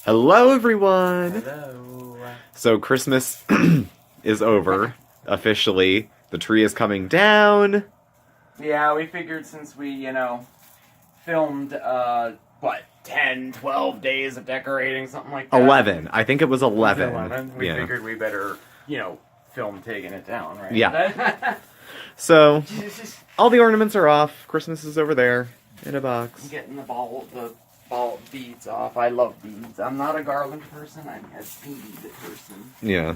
Hello, everyone! Hello. So, Christmas is over, officially. The tree is coming down. Yeah, we figured since we, filmed, 10, 12 days of decorating, something like that. 11. I think it was 11. It was 11. We Yeah. figured we better, film taking it down, right? Yeah. So, all the ornaments are off. Christmas is over there in a box. I'm getting the ball beads off. I love beads. I'm not a garland person. I'm a bead person. Yeah.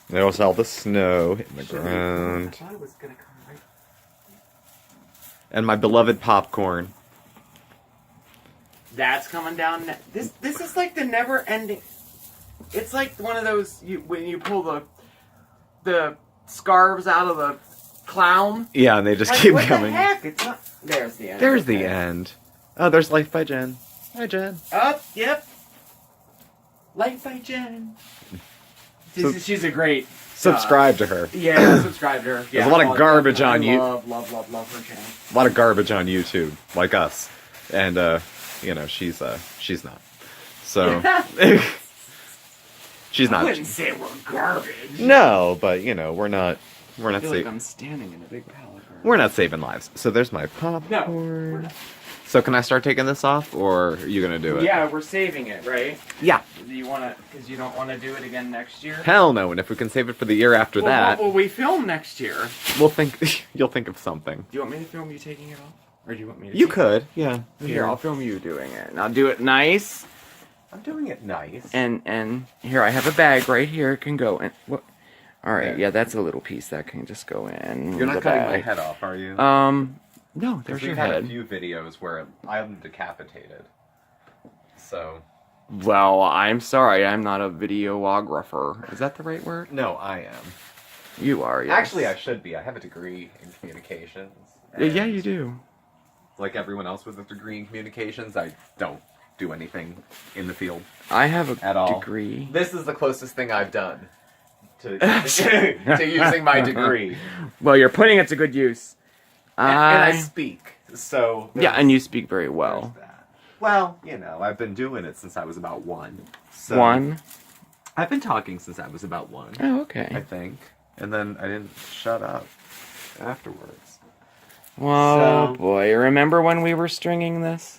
They also all the snow hitting the ground. I thought it was gonna come right. And my beloved popcorn. That's coming down. This is like the never-ending. It's like one of those when you pull the scarves out of the clown. Yeah, and they just Like, keep what coming. The heck? It's not. There's the end. There's the end. Oh, there's Life by Jen. Hi, Jen. Yep. Life by Jen. So- She's a great. Subscribe to her. Yeah, subscribe to her. There's a lot of garbage on you. Love her channel. A lot of garbage on YouTube, like us. And, she's not. So, she's I not. wouldn't say we're garbage. No, but, we're not I feel like saving. I'm standing in a big pile of garbage. We're not saving lives. So there's my popcorn. No, we're not. So can I start taking this off, or are you gonna do it? Yeah, we're saving it, right? Yeah. Do you want to? Because you don't want to do it again next year. Hell no. And if we can save it for the year after that, What will we film next year? we'll think. You'll think of something. Do you want me to film you taking it off, or do you want me to? You take could. Yeah. it? Here, I'll film you doing it, and I'll do it nice. I'm doing it nice. And here I have a bag right here. It can go in. What? All right. Okay. Yeah, that's a little piece that can just go in. You're not the cutting my bag. head off, are you? No. There's your We've had head. a few videos where I'm decapitated. So. Well, I'm sorry. I'm not a videographer. Is that the right word? No, I am. You are. Yes. Actually, I should be. I have a degree in communications. Yeah, and you do. Like everyone else with a degree in communications, I don't do anything in the field I have a at all. degree. This is the closest thing I've done to to using my degree. Well, you're putting it to good use. And I speak, so Yeah, and you speak very there's well. that. Well, I've been doing it since I was about 1. So One. I've been talking since I was about 1. Oh, I okay. think, and then I didn't shut up afterwards. Well, So- boy, remember when we were stringing this?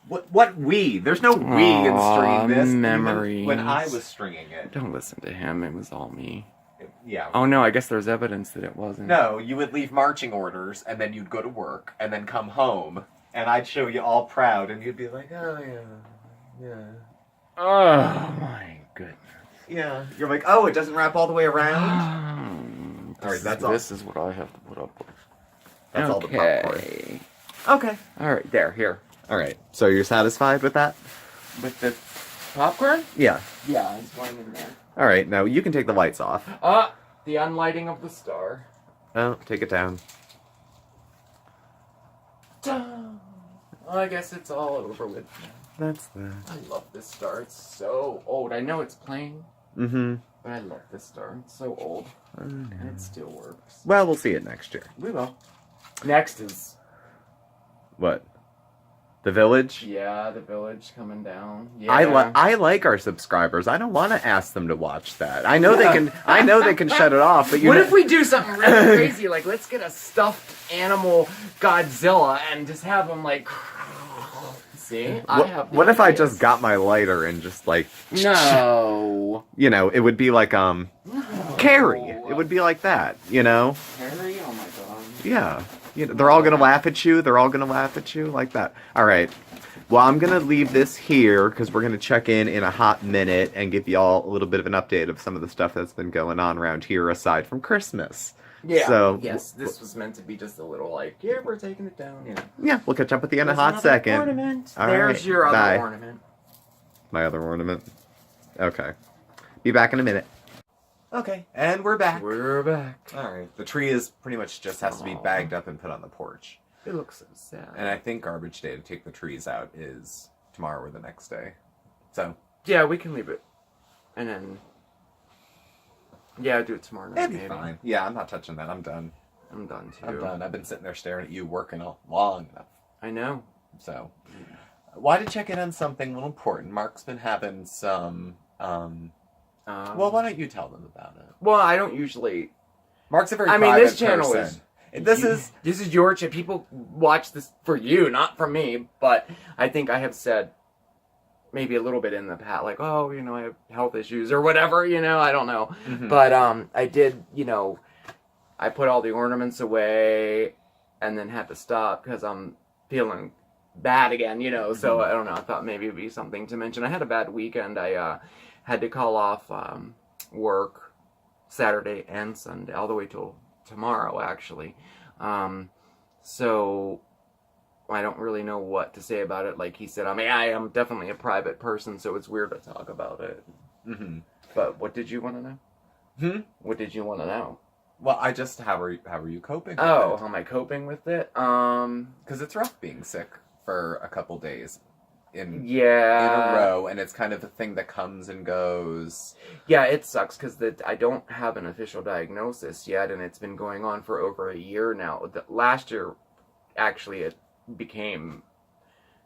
What we? There's no we in Aw, stringing this. Even memories. when I was stringing it. Don't listen to him. It was all me. Yeah. Oh no, I guess there's evidence that it wasn't. No, you would leave marching orders, and then you'd go to work, and then come home, and I'd show you all proud, and you'd be like, oh, yeah. Oh my goodness. Yeah. You're like, oh, it doesn't wrap all the way around? All right, that's all. This is what I have to put up with. That's all the popcorn. Okay. Okay. All right, there, here. All right. So you're satisfied with that? With the popcorn? Yeah. Yeah, it's going in there. All right. Now you can take the lights off. The unlighting of the star. Oh, take it down. Well, I guess it's all over with now. That's that. I love this star. It's so old. I know it's plain, Mm-hmm. but I love this star. It's so old, and it still works. Well, we'll see it next year. We will. Next is What? The Village? the village coming down. Yeah. I like our subscribers. I don't want to ask them to watch that. I know they can. I know they can shut it off. But What if we do something really crazy? Like, let's get a stuffed animal Godzilla and just have him like. See, What if I just got my lighter and just like? No. It would be like Carrie. It would be like that. Harry? Oh my god. Yeah. They're all gonna laugh at you. They're all gonna laugh at you like that. All right. Well, I'm gonna leave this here because we're gonna check in a hot minute and give y'all a little bit of an update of some of the stuff that's been going on around here aside from Christmas. Yeah. So yes, this was meant to be just a little like, yeah, we're taking it down. Yeah. yeah, we'll catch up with you in a There's hot another second. Ornament. All There's right, your other bye. ornament. My other ornament. Okay. Be back in a minute. Okay, and we're back. We're back. All right. The tree is pretty much just has to be bagged up and put on the porch. It looks so sad. And I think garbage day to take the trees out is tomorrow or the next day. So Yeah, we can leave it, and then do it tomorrow night. it'd be maybe. fine. Yeah, I'm not touching that. I'm done. I'm done too. I'm done. I've been sitting there staring at you working long enough. I know. So, Wanted to check in on something a little important. Marc's been having some. Well, why don't you tell them about it? Well, I don't usually. Marc's a very I mean, private this channel person. This is your channel. People watch this for you, not for me. But I think I have said maybe a little bit in the past, like, oh, I have health issues or whatever. I don't know. Mm-hmm. But I did. I put all the ornaments away, and then had to stop because I'm feeling bad again. So I don't know. I thought maybe it'd be something to mention. I had a bad weekend. I had to call off work Saturday and Sunday, all the way till tomorrow, actually. So I don't really know what to say about it. Like he said, I am definitely a private person, so it's weird to talk about it. Mm-hmm. But what did you want to know? What did you want to know? Well, how are you coping with it? How am I coping with it? Because it's rough being sick for a couple days in a row, and it's kind of a thing that comes and goes. Yeah, it sucks because I don't have an official diagnosis yet, and it's been going on for over a year now. Last year, actually, it became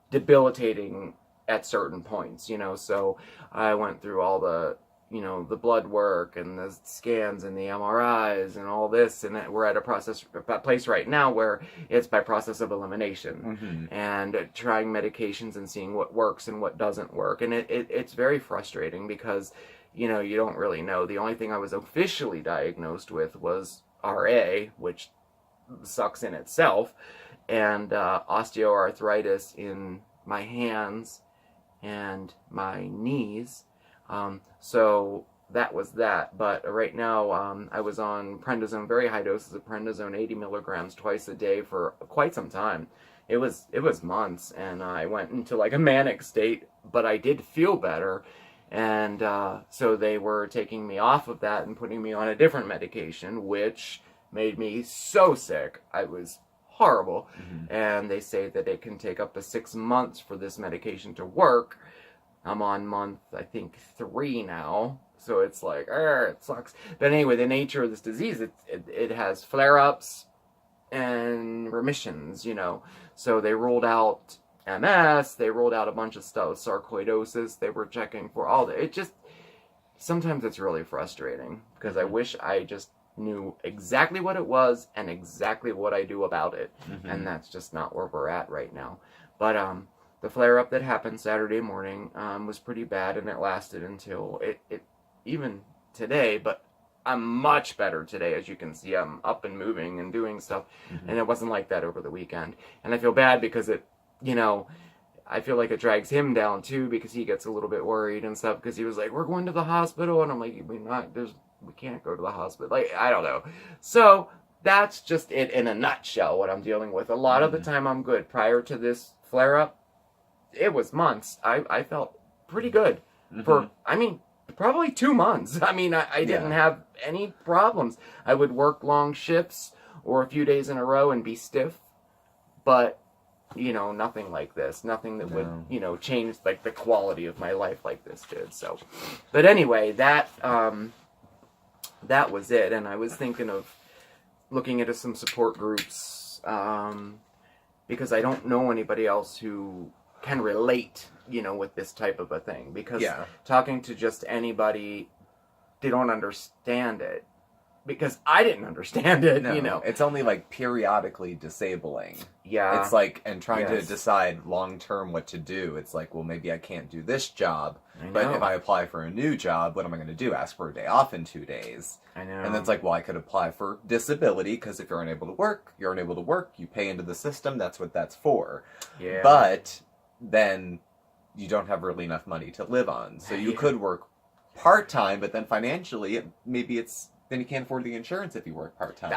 debilitating at certain points, so I went through all the the blood work and the scans and the MRIs and all this, and we're at a place right now where it's by process of elimination, and trying medications and seeing what works and what doesn't work, and it's very frustrating because you don't really know. The only thing I was officially diagnosed with was RA, which sucks in itself, and osteoarthritis in my hands and my knees. So that was that. But right now, I was on prednisone, very high doses of prednisone, 80 milligrams twice a day for quite some time. It was months, and I went into like a manic state, but I did feel better. And so they were taking me off of that and putting me on a different medication, which made me so sick. I was horrible. And they say that it can take up to 6 months for this medication to work. I'm on month, I think, 3 now, so it's like, it sucks. But anyway, the nature of this disease, it has flare-ups and remissions, So they ruled out MS, they ruled out a bunch of stuff, sarcoidosis, they were checking for all the, sometimes it's really frustrating, because I wish I just knew exactly what it was and exactly what I do about it, and that's just not where we're at right now. But, the flare-up that happened Saturday morning was pretty bad, and it lasted until it even today, but I'm much better today. As you can see, I'm up and moving and doing stuff, and it wasn't like that over the weekend. And I feel bad because I feel like it drags him down too, because he gets a little bit worried and stuff, because he was like, we're going to the hospital, and I'm like, we can't go to the hospital. Like, I don't know. So that's just it in a nutshell, what I'm dealing with. A lot of the time I'm good. Prior to this flare-up, it was months. I felt pretty good for, probably 2 months. I didn't have any problems. I would work long shifts or a few days in a row and be stiff, but, nothing like this. Nothing that would, change, like, the quality of my life like this did. So, but anyway, that was it. And I was thinking of looking into some support groups, because I don't know anybody else who can relate, with this type of a thing. Because talking to just anybody, they don't understand it. Because I didn't understand it, It's only like periodically disabling. Yeah. It's like, and trying to decide long-term what to do. It's like, well, maybe I can't do this job. But if I apply for a new job, what am I going to do? Ask for a day off in 2 days. I know. And then it's like, well, I could apply for disability, because if you're unable to work, you pay into the system, that's what that's for. Yeah. But then you don't have really enough money to live on. So you could work part-time, but then financially, then you can't afford the insurance if you work part-time.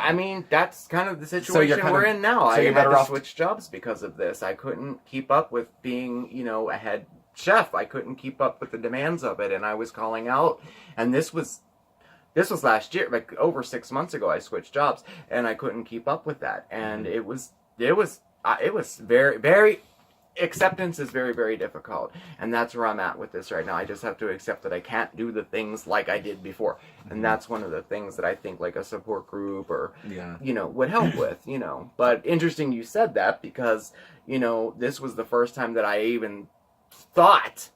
That's kind of the situation we're in now. I had to switch jobs because of this. I couldn't keep up with being, a head chef. I couldn't keep up with the demands of it, and I was calling out. And this was last year, like over 6 months ago. I switched jobs, and I couldn't keep up with that. And it was very, very. acceptance is very, very difficult. And that's where I'm at with this right now. I just have to accept that I can't do the things like I did before. And that's one of the things that I think like a support group or, you know, would help with, you know. But interesting you said that because, you know, this was the first time that I even thought,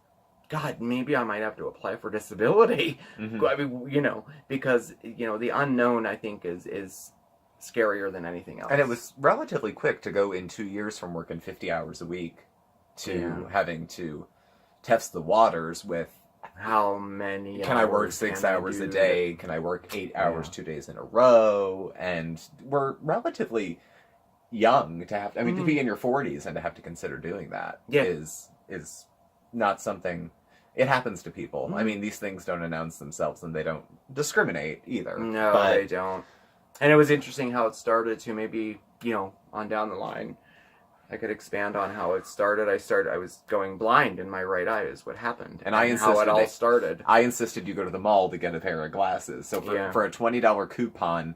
God, maybe I might have to apply for disability. I mean, you know, because, you know, the unknown, I think, is scarier than anything else. And it was relatively quick to go in 2 years from working 50 hours a week to having to test the waters with how many can I work 6 hours a day? Can I work 8 hours 2 days in a row? And we're relatively young to have, I mean, to be in your 40s and to have to consider doing that is not something. It happens to people. I mean, these things don't announce themselves and they don't discriminate either. No, but they don't. And it was interesting how it started to maybe, you know, on down the line. I could expand on how it started. I was going blind in my right eye is what happened. And I insisted how it all started. I insisted you go to the mall to get a pair of glasses. So for a $20 coupon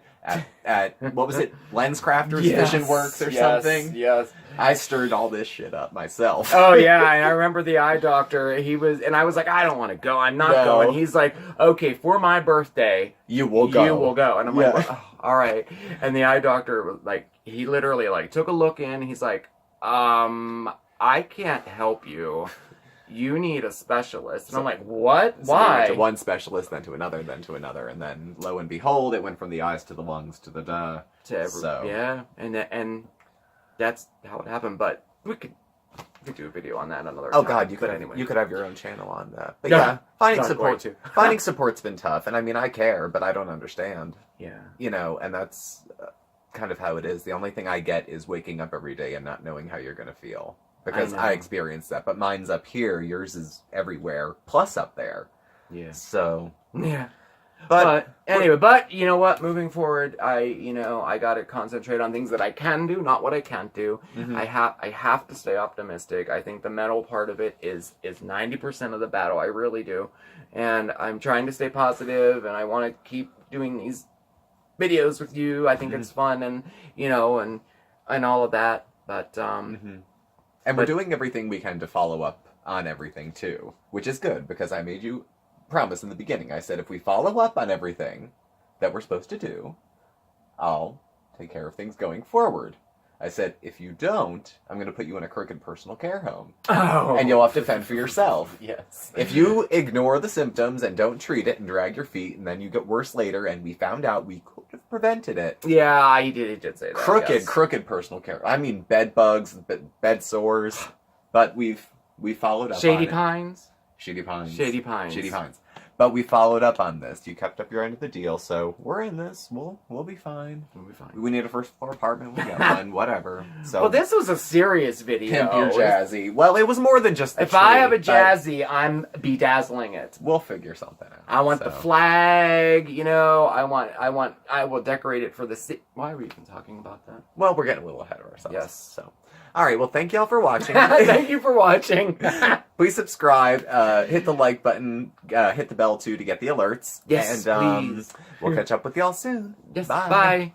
at what was it, Lens Crafters Vision Works or something? Yes. I stirred all this shit up myself. Oh yeah, and I remember the eye doctor. And I was like, I don't want to go. I'm not going. He's like, okay, for my birthday, you will go. You will go. And I'm like, oh, all right. And the eye doctor, like, he literally like took a look in. He's like, I can't help you. You need a specialist. And I'm like, what? So why? we went to one specialist, then to another, and then lo and behold, it went from the eyes to the lungs to the and that's how it happened. But we could do a video on that another Oh time. God, you could have your own channel on that. But finding support's been tough, and I mean I care, but I don't understand. Yeah, you know, and that's kind of how it is. The only thing I get is waking up every day and not knowing how you're going to feel. Because I experienced that. But mine's up here, yours is everywhere, plus up there. Yeah. So. Yeah. But anyway, you know what? Moving forward, I got to concentrate on things that I can do, not what I can't do. I have to stay optimistic. I think the mental part of it is 90% of the battle. I really do. And I'm trying to stay positive, and I want to keep doing these videos with you. I think it's fun, and you know, and all of that. But and we're doing everything we can to follow up on everything too, which is good because I made you promise in the beginning. I said if we follow up on everything that we're supposed to do, I'll take care of things going forward. I said, if you don't, I'm going to put you in a crooked personal care home. Oh. And you'll have to fend for yourself. Yes. If you ignore the symptoms and don't treat it and drag your feet and then you get worse later and we found out we could have prevented it. Yeah, he did say that. Crooked personal care. I mean, bed bugs, bed sores. But we followed up on it. Shady Pines. But we followed up on this. You kept up your end of the deal, so we're in this. We'll be fine. We need a first floor apartment. We get one. Whatever. So well, this was a serious video. Pimp your jazzy. Well, it was more than just the If I have a jazzy, I'm bedazzling it. We'll figure something out. I want the flag. You know, I will decorate it for the city. Why are we even talking about that? Well, we're getting a little ahead of ourselves. Yes. So. All right, well, thank y'all for watching. Thank you for watching. Please subscribe, hit the like button, hit the bell, too, to get the alerts. Yes, and, please. We'll catch up with y'all soon. Yes, bye.